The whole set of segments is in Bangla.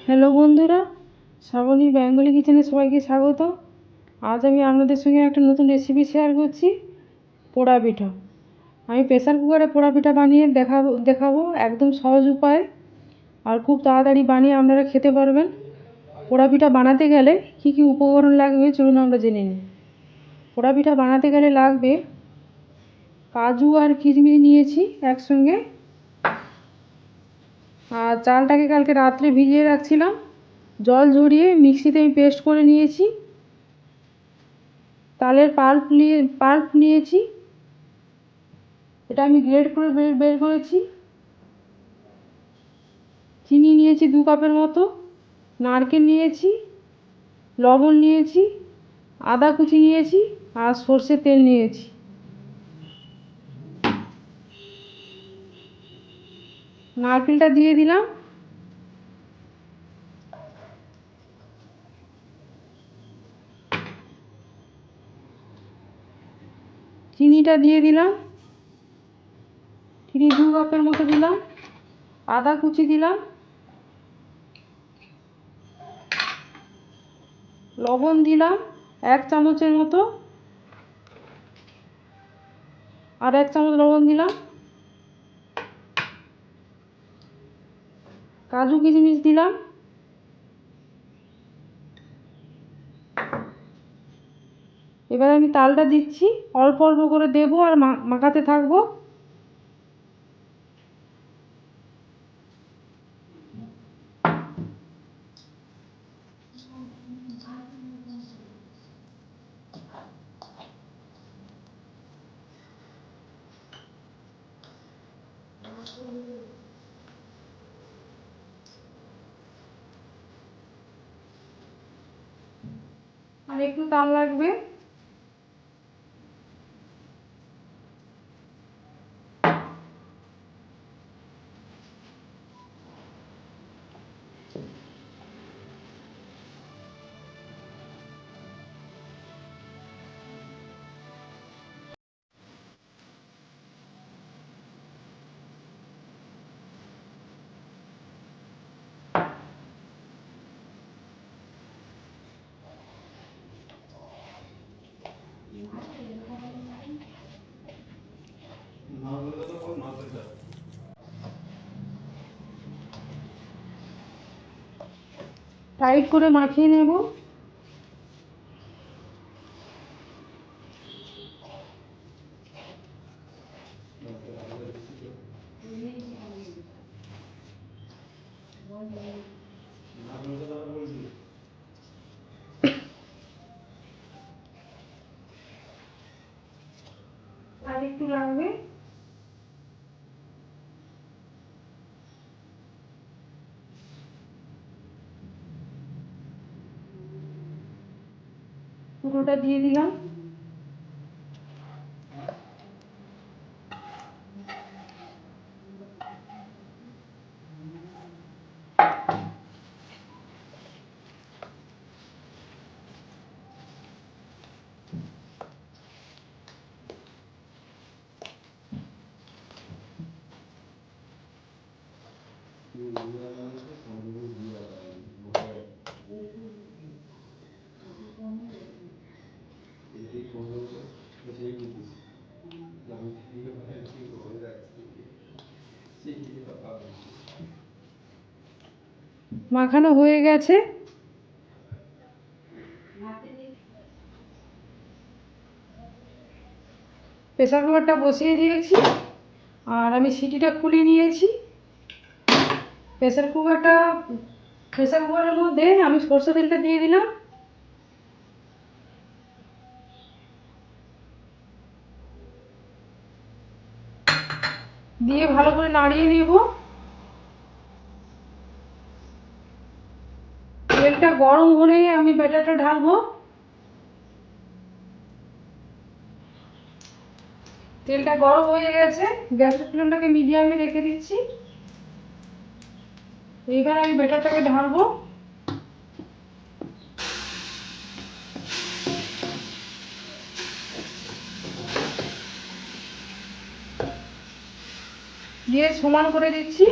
হ্যালো বন্ধুরা, শ্রাবণী বেঙ্গলি কিচেনে সবাইকে স্বাগত। আজ আমি আপনাদের সঙ্গে একটা নতুন রেসিপি শেয়ার করছি, পোড়া পিঠা। আমি প্রেসার কুকারে পোড়া পিঠা বানিয়ে দেখাবো একদম সহজ উপায়, আর খুব তাড়াতাড়ি বানিয়ে আপনারা খেতে পারবেন। পোড়া পিঠা বানাতে গেলে কী কী উপকরণ লাগবে চলুন আমরা জেনে নিই। পোড়া পিঠা বানাতে গেলে লাগবে কাজু আর কিশমিশ নিয়েছি একসঙ্গে, আর চালটাকে কালকে রাত্রে ভিজিয়ে রাখছিলাম, জল ঝরিয়ে মিক্সিতে আমি পেস্ট করে নিয়েছি। তালের পাল্প নিয়েছি, এটা আমি গ্রেড করে বের করেছি। চিনি নিয়েছি 2 কাপের মতো, নারকেল নিয়েছি, লবণ নিয়েছি, আদা কুচি নিয়েছি, আর সর্ষের তেল নিয়েছি। নারকেলটা দিয়ে দিলাম, চিনিটা দিয়ে দিলাম, চিনি 2 কাপের মতো দিলাম, আদা কুচি দিলাম, লবণ দিলাম 1 চামচের মতো, আর 1 চামচ লবণ দিলাম, কাজু কিশমিশ দিলাম। এবার আমি তালটা দিচ্ছি, অল্প অল্প করে দেবো আর মাখাতে থাকবো। আর একটু তাল লাগবে। টাইট করে মাখিয়ে নেব। আর একটু লাগবে। পুরোটা দিয়ে দিলাম। মাখানো হয়ে গেছে। প্রেসার কুকারটা বসিয়ে দিয়েছি, আর আমি সিটিটা খুলে নিয়েছি। প্রেসার কুকারের মধ্যে আমি সরষে তেলটা দিয়ে দিলাম। দিয়ে ভালো করে নাড়িয়ে নেব। তেলটা গরম হলে আমি ব্যাটারটা ঢালবো। তেলটা গরম হয়ে গেছে, গ্যাসের ফ্লেমটাকে মিডিয়ামে রেখে দিচ্ছি। এইবার আমি ব্যাটারটাকে ঢালবো। দিয়ে সমান করে দিচ্ছি।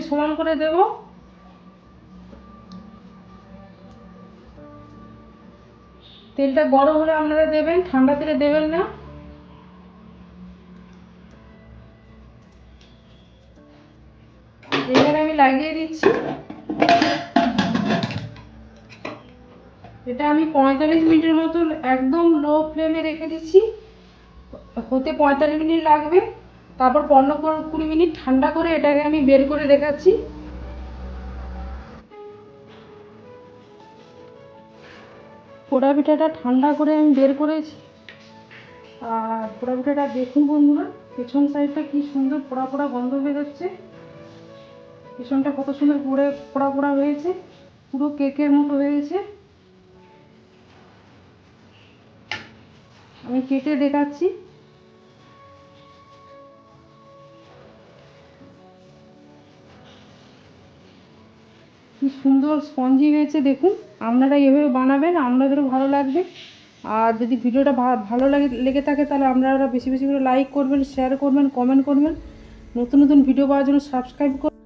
সমান করে দেব। তেলটা গরম হলে আপনারা দেবেন, ঠান্ডা তেলে দেবেন না। এবারে আমি লাগিয়ে দিচ্ছি। এটা আমি 45 মিনিটের মতো একদম লো ফ্লেমে রেখে দিচ্ছি, হতে 45 মিনিট লাগবে। তারপর 15-20 মিনিট ঠান্ডা করে এটাকে আমি বের করে দেখাচ্ছি। পোড়া পিঠাটা ঠান্ডা করে আমি বের করেছি। আর পোড়া পিঠাটা দেখুন বন্ধুরা, পেছন সাইডটা কি সুন্দর পোড়া পোড়া গন্ধ বেরোচ্ছে। পেছনটা কত সুন্দর পুড়ে পোড়া পোড়া হয়েছে, পুরো কেকের মতো হয়েছে। আমি কেটে দেখাচ্ছি। কি সুন্দর স্পঞ্জি হয়েছে দেখুন। আপনারা এভাবে বানাবেন, আপনাদেরও ভালো লাগবে। আর যদি ভিডিওটা ভালো লেগে থাকে তাহলে আপনারা বেশি বেশি করে লাইক করবেন, শেয়ার করবেন, কমেন্ট করবেন। নতুন নতুন ভিডিও পাওয়ার জন্য সাবস্ক্রাইব করবেন।